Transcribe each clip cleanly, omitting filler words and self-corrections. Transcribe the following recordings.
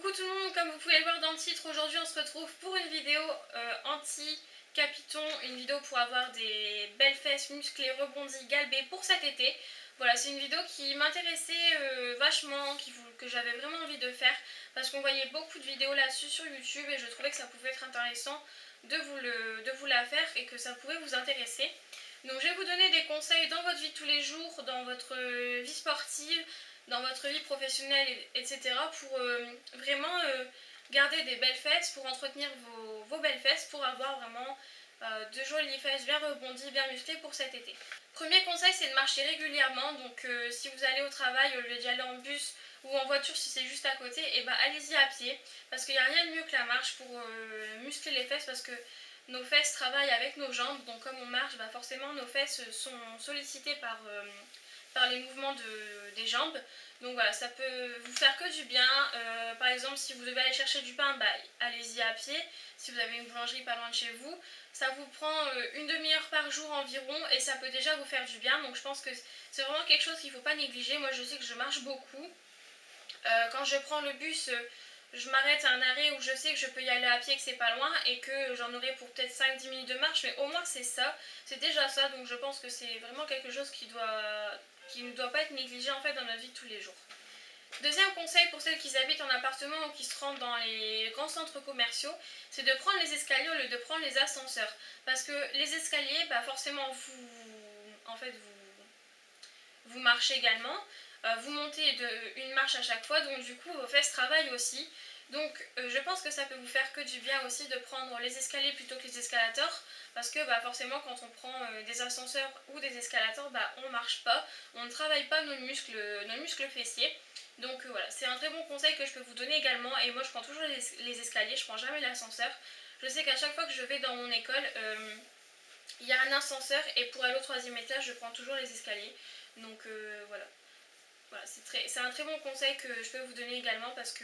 Coucou tout le monde, comme vous pouvez le voir dans le titre, aujourd'hui on se retrouve pour une vidéo anti-capiton, une vidéo pour avoir des belles fesses musclées, rebondies, galbées pour cet été. Voilà, c'est une vidéo qui m'intéressait vachement, que j'avais vraiment envie de faire parce qu'on voyait beaucoup de vidéos là-dessus sur YouTube et je trouvais que ça pouvait être intéressant de vous la faire et que ça pouvait vous intéresser. Donc je vais vous donner des conseils dans votre vie de tous les jours, dans votre vie sportive, dans votre vie professionnelle, etc. pour vraiment garder des belles fesses, pour entretenir vos belles fesses, pour avoir vraiment de jolies fesses bien rebondies, bien musclées pour cet été. Premier conseil, c'est de marcher régulièrement. Donc si vous allez au travail, au lieu d'y aller en bus ou en voiture si c'est juste à côté, et ben allez-y à pied. Parce qu'il n'y a rien de mieux que la marche pour muscler les fesses, parce que nos fesses travaillent avec nos jambes. Donc comme on marche, bah forcément nos fesses sont sollicitées par les mouvements des jambes. Donc voilà, ça peut vous faire que du bien. Par exemple, si vous devez aller chercher du pain, bah, allez-y à pied. Si vous avez une boulangerie pas loin de chez vous, ça vous prend une demi-heure par jour environ et ça peut déjà vous faire du bien. Donc je pense que c'est vraiment quelque chose qu'il ne faut pas négliger. Moi je sais que je marche beaucoup. Quand je prends le bus, je m'arrête à un arrêt où je sais que je peux y aller à pied, que c'est pas loin et que j'en aurai pour peut-être 5-10 minutes de marche, mais au moins c'est ça, c'est déjà ça. Donc je pense que c'est vraiment quelque chose qui ne doit pas être négligé en fait dans notre vie de tous les jours. Deuxième conseil pour celles qui habitent en appartement ou qui se rendent dans les grands centres commerciaux, c'est de prendre les escaliers au lieu de prendre les ascenseurs. Parce que les escaliers, bah forcément vous marchez également, vous montez une marche à chaque fois, donc du coup vos fesses travaillent aussi. Donc je pense que ça peut vous faire que du bien aussi de prendre les escaliers plutôt que les escalators, parce que bah, forcément quand on prend des ascenseurs ou des escalators, bah, on ne marche pas, on ne travaille pas nos muscles fessiers. Donc voilà, c'est un très bon conseil que je peux vous donner également, et moi je prends toujours les escaliers, je prends jamais l'ascenseur. Je sais qu'à chaque fois que je vais dans mon école, il y a un ascenseur et pour aller au troisième étage, je prends toujours les escaliers. Donc voilà. Voilà, c'est un très bon conseil que je peux vous donner également parce que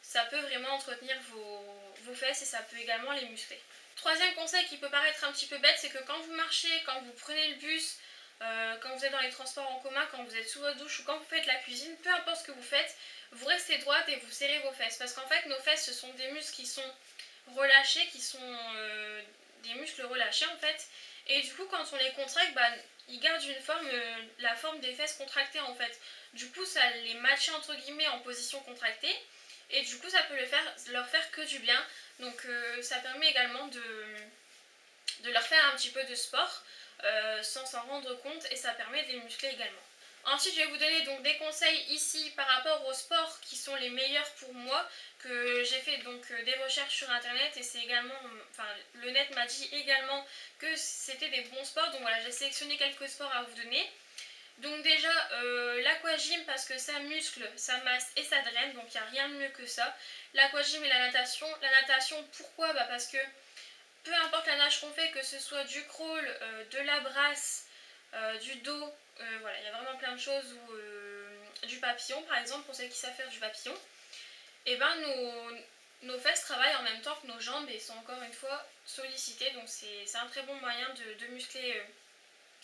ça peut vraiment entretenir vos fesses et ça peut également les muscler. Troisième conseil qui peut paraître un petit peu bête, c'est que quand vous marchez, quand vous prenez le bus, quand vous êtes dans les transports en commun, quand vous êtes sous votre douche ou quand vous faites la cuisine, peu importe ce que vous faites, vous restez droite et vous serrez vos fesses. Parce qu'en fait, nos fesses, ce sont des muscles qui sont relâchés, qui sont des muscles relâchés en fait. Et du coup, quand on les contracte, bah, ils gardent une forme, la forme des fesses contractées en fait. Du coup, ça les matche entre guillemets en position contractée. Et du coup, ça peut leur faire que du bien. Donc, ça permet également de leur faire un petit peu de sport sans s'en rendre compte et ça permet de les muscler également. Ensuite, je vais vous donner donc des conseils ici par rapport aux sports qui sont les meilleurs pour moi, que j'ai fait donc des recherches sur internet et c'est également, enfin le net m'a dit également que c'était des bons sports, donc voilà, j'ai sélectionné quelques sports à vous donner. Donc déjà l'aquagym parce que ça muscle, ça masse et ça draine, donc il n'y a rien de mieux que ça. L'aquagym et la natation pourquoi? Bah parce que peu importe la nage qu'on fait, que ce soit du crawl, de la brasse, du dos, voilà, il y a vraiment plein de choses, ou du papillon par exemple, pour celles qui savent faire du papillon, et ben nos fesses travaillent en même temps que nos jambes et sont encore une fois sollicitées, donc c'est un très bon moyen de muscler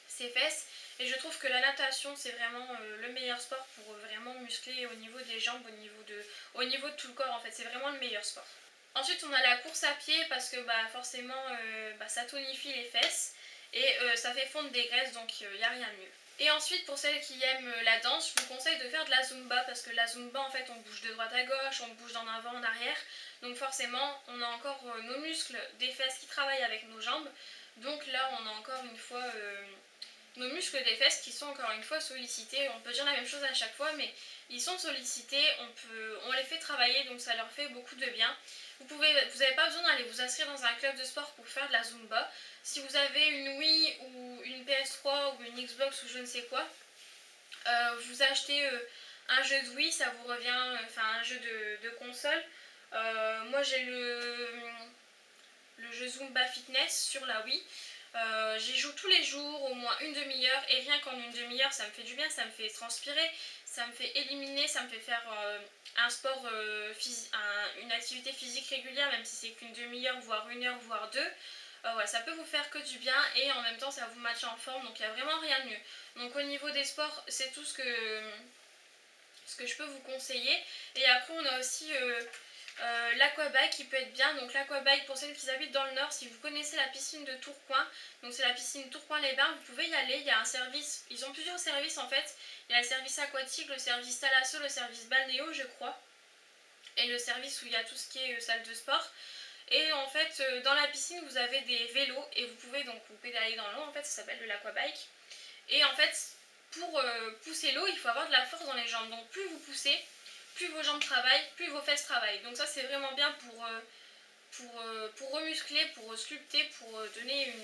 ses fesses. Et je trouve que la natation c'est vraiment le meilleur sport pour vraiment muscler au niveau des jambes, au niveau de tout le corps en fait, c'est vraiment le meilleur sport. Ensuite on a la course à pied parce que bah, forcément ça tonifie les fesses et ça fait fondre des graisses, donc il n'y a rien de mieux. Et ensuite pour celles qui aiment la danse, je vous conseille de faire de la zumba parce que la zumba en fait on bouge de droite à gauche, on bouge d'en avant en arrière, donc forcément on a encore nos muscles des fesses qui travaillent avec nos jambes, donc là on a encore une fois nos muscles des fesses qui sont encore une fois sollicités. On peut dire la même chose à chaque fois, mais ils sont sollicités, on les fait travailler, donc ça leur fait beaucoup de bien. Vous n'avez pas besoin d'aller vous inscrire dans un club de sport pour faire de la Zumba. Si vous avez une Wii ou une PS3 ou une Xbox ou je ne sais quoi, vous achetez un jeu de Wii, ça vous revient, enfin un jeu de console. Moi j'ai le jeu Zumba Fitness sur la Wii. J'y joue tous les jours, au moins une demi-heure, et rien qu'en une demi-heure, ça me fait du bien, ça me fait transpirer, ça me fait éliminer, ça me fait faire un sport, une activité physique régulière, même si c'est qu'une demi-heure, voire une heure, voire deux. Ouais, ça peut vous faire que du bien et en même temps ça vous matche en forme, donc il n'y a vraiment rien de mieux. Donc au niveau des sports, c'est tout ce que ce que je peux vous conseiller. Et après on a aussi l'aquabike qui peut être bien. Donc l'aquabike, pour celles qui habitent dans le nord, si vous connaissez la piscine de Tourcoing, donc c'est la piscine Tourcoing-les-Bains, vous pouvez y aller. Il y a un service, ils ont plusieurs services en fait. Il y a le service aquatique, le service thalasso, le service balnéo je crois, et le service où il y a tout ce qui est salle de sport. Et en fait dans la piscine vous avez des vélos et vous pouvez donc vous pédaler dans l'eau, en fait ça s'appelle de l'aquabike. Et en fait pour pousser l'eau il faut avoir de la force dans les jambes, donc plus vous poussez, plus vos jambes travaillent, plus vos fesses travaillent. Donc ça c'est vraiment bien pour remuscler, pour sculpter, pour donner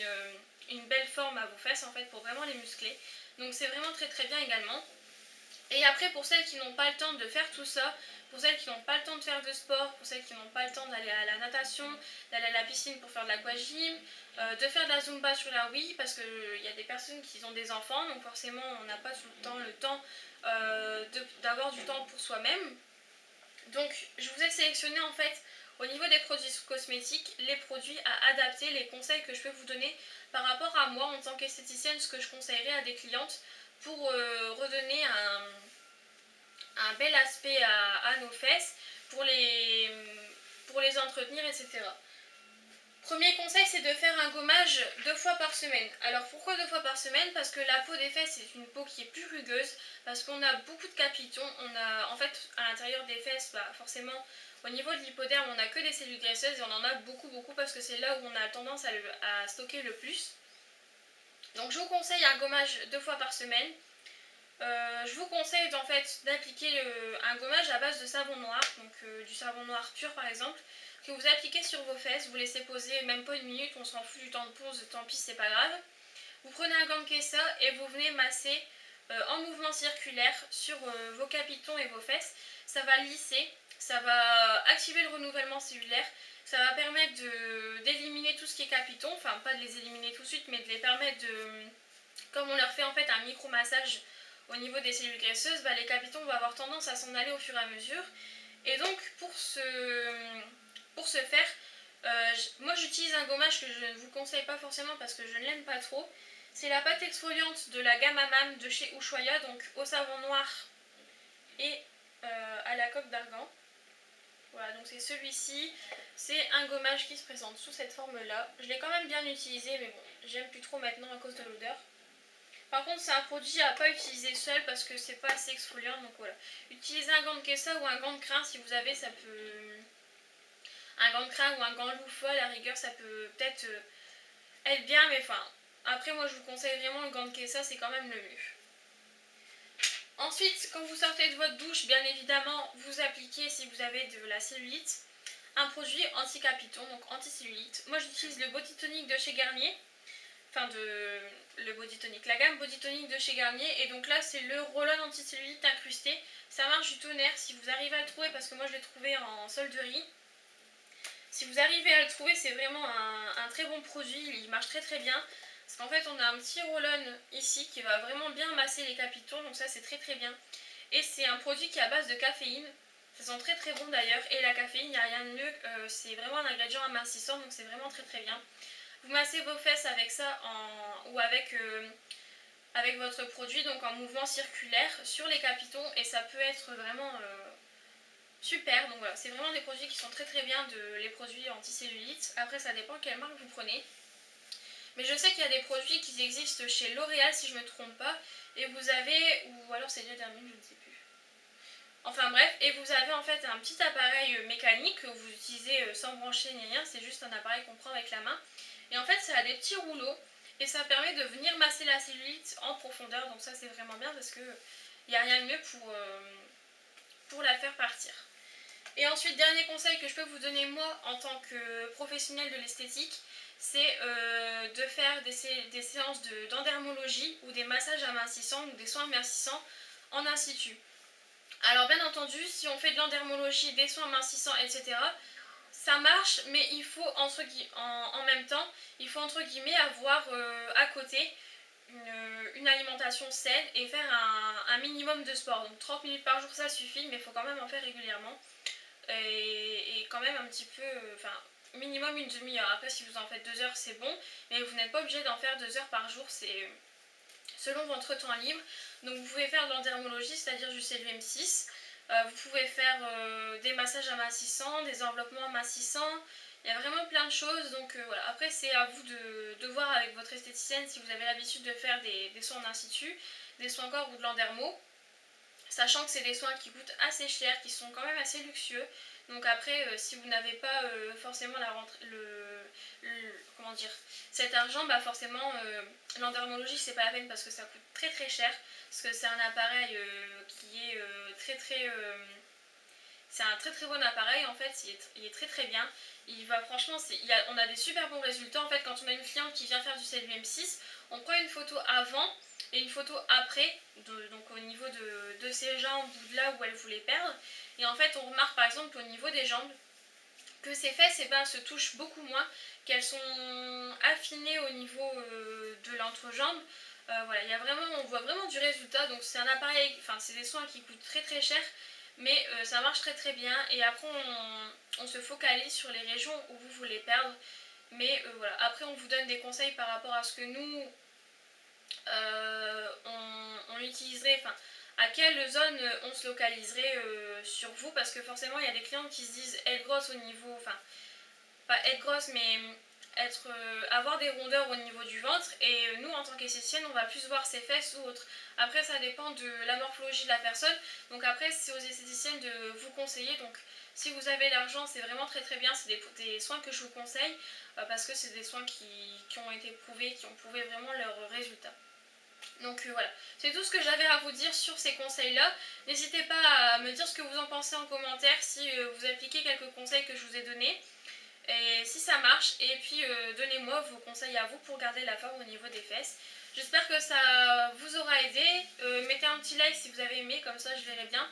une belle forme à vos fesses en fait, pour vraiment les muscler. Donc c'est vraiment très très bien également. Et après pour celles qui n'ont pas le temps de faire tout ça, pour celles qui n'ont pas le temps de faire de sport, pour celles qui n'ont pas le temps d'aller à la natation, d'aller à la piscine pour faire de l'aquagym, de faire de la zumba sur la Wii, parce qu'il y a des personnes qui ont des enfants, donc forcément on n'a pas tout le temps d'avoir du temps pour soi-même. Donc je vous ai sélectionné en fait au niveau des produits cosmétiques les produits à adapter, les conseils que je peux vous donner par rapport à moi en tant qu'esthéticienne, ce que je conseillerais à des clientes pour redonner un bel aspect à nos fesses, pour les entretenir, etc. Premier conseil, c'est de faire un gommage 2 fois par semaine. Alors pourquoi 2 fois par semaine? Parce que la peau des fesses c'est une peau qui est plus rugueuse, parce qu'on a beaucoup de capitons. On a en fait à l'intérieur des fesses, forcément au niveau de l'hypoderme on n'a que des cellules graisseuses et on en a beaucoup parce que c'est là où on a tendance à stocker le plus. Donc je vous conseille un gommage 2 fois par semaine. Je vous conseille en fait d'appliquer un gommage à base de savon noir, donc du savon noir pur par exemple, que vous appliquez sur vos fesses, vous laissez poser même pas une minute, on s'en fout du temps de pause, tant pis c'est pas grave. Vous prenez un gant de Kessa et vous venez masser en mouvement circulaire sur vos capitons et vos fesses. Ça va lisser, ça va activer le renouvellement cellulaire, ça va permettre d'éliminer tout ce qui est capitons, enfin pas de les éliminer tout de suite mais de les permettre de, comme on leur fait en fait un micro-massage au niveau des cellules graisseuses, les capitons vont avoir tendance à s'en aller au fur et à mesure. Et donc pour ce faire, moi j'utilise un gommage que je ne vous conseille pas forcément parce que je ne l'aime pas trop. C'est la pâte exfoliante de la gamme Hammam de chez Ushuaïa, donc au savon noir et à la coque d'argan. Voilà, donc c'est celui-ci. C'est un gommage qui se présente sous cette forme-là. Je l'ai quand même bien utilisé, mais bon, j'aime plus trop maintenant à cause de l'odeur. Par contre, c'est un produit à ne pas utiliser seul parce que c'est pas assez exfoliant, donc voilà. Utilisez un gant de Kessa ou un gant de crin si vous avez, ça peut... Un gant de crin ou un gant loufo à la rigueur, ça peut peut-être être bien, mais enfin... Après, moi, je vous conseille vraiment le gant de Kessa, c'est quand même le mieux. Ensuite, quand vous sortez de votre douche, bien évidemment, vous appliquez, si vous avez de la cellulite, un produit anti-capiton, donc anti-cellulite. Moi, j'utilise le Body Tonic de chez Garnier. Enfin le Body Tonic, la gamme Body Tonic de chez Garnier. Et donc là c'est le roll-on anti-cellulite incrusté. Ça marche du tonnerre si vous arrivez à le trouver, parce que moi je l'ai trouvé en solderie. Si vous arrivez à le trouver, c'est vraiment un très bon produit, il marche très très bien. Parce qu'en fait on a un petit roll-on ici qui va vraiment bien masser les capitons, donc ça c'est très très bien. Et c'est un produit qui est à base de caféine. Ça sent très très bon d'ailleurs, et la caféine, il n'y a rien de mieux, c'est vraiment un ingrédient amincissant, donc c'est vraiment très très bien. Vous massez vos fesses avec ça ou avec votre produit, donc en mouvement circulaire sur les capitons, et ça peut être vraiment super. Donc voilà, c'est vraiment des produits qui sont très très bien, les produits anti-cellulite. Après ça dépend quelle marque vous prenez. Mais je sais qu'il y a des produits qui existent chez L'Oréal si je ne me trompe pas, et vous avez, ou alors c'est déjà terminé, je ne sais plus. Enfin bref, et vous avez en fait un petit appareil mécanique que vous utilisez sans brancher ni rien, c'est juste un appareil qu'on prend avec la main. Et en fait ça a des petits rouleaux et ça permet de venir masser la cellulite en profondeur, donc ça c'est vraiment bien parce que il n'y a rien de mieux pour la faire partir. Et ensuite, dernier conseil que je peux vous donner moi en tant que professionnelle de l'esthétique, c'est de faire des séances d'endermologie ou des massages amincissants ou des soins amincissants en institut. Alors bien entendu, si on fait de l'endermologie, des soins amincissants, etc., ça marche, mais il faut en même temps, il faut entre guillemets avoir à côté une alimentation saine et faire un minimum de sport. Donc 30 minutes par jour ça suffit, mais il faut quand même en faire régulièrement. Et quand même un petit peu, enfin minimum une demi-heure. Après si vous en faites 2 heures c'est bon, mais vous n'êtes pas obligé d'en faire 2 heures par jour, c'est selon votre temps libre. Donc vous pouvez faire de l'endermologie, c'est-à-dire du CVM6. Vous pouvez faire des massages amincissants, des enveloppements amincissants. Il y a vraiment plein de choses. Donc voilà. Après, c'est à vous de voir avec votre esthéticienne si vous avez l'habitude de faire des soins en institut, des soins corps ou de l'endermo. Sachant que c'est des soins qui coûtent assez cher, qui sont quand même assez luxueux. Donc après, si vous n'avez pas forcément comment dire, cet argent, bah forcément, l'endermologie, c'est pas la peine parce que ça coûte très très cher. Parce que c'est un appareil qui est c'est un très très bon appareil en fait, il est très très bien. Il va franchement, on a des super bons résultats en fait quand on a une cliente qui vient faire du CVM6, on prend une photo avant et une photo après, donc au niveau de ses jambes ou de là où elle voulait perdre. Et en fait on remarque par exemple au niveau des jambes que ses fesses se touchent beaucoup moins, qu'elles sont affinées au niveau de l'entrejambe. Voilà, on voit vraiment du résultat, donc c'est un appareil, enfin c'est des soins qui coûtent très très cher, mais ça marche très très bien. Et après on se focalise sur les régions où vous voulez perdre. Mais voilà, après on vous donne des conseils par rapport à ce que nous on utiliserait, enfin à quelle zone on se localiserait sur vous, parce que forcément il y a des clientes qui se disent être grosse au niveau, enfin pas être grosse mais avoir des rondeurs au niveau du ventre, et nous en tant qu'esthéticienne on va plus voir ses fesses ou autre. Après ça dépend de la morphologie de la personne, donc après c'est aux esthéticiennes de vous conseiller. Donc si vous avez l'argent, c'est vraiment très très bien, c'est des soins que je vous conseille parce que c'est des soins qui ont été prouvés, qui ont prouvé vraiment leurs résultats. Donc voilà, c'est tout ce que j'avais à vous dire sur ces conseils-là. N'hésitez pas à me dire ce que vous en pensez en commentaire, si vous appliquez quelques conseils que je vous ai donnés, et si ça marche. Et puis donnez-moi vos conseils à vous pour garder la forme au niveau des fesses. J'espère que ça vous aura aidé. Mettez un petit like si vous avez aimé, comme ça je verrai bien.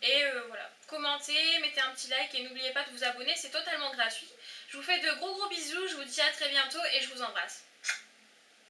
Et voilà, commentez, mettez un petit like et n'oubliez pas de vous abonner, c'est totalement gratuit. Je vous fais de gros bisous, je vous dis à très bientôt et je vous embrasse.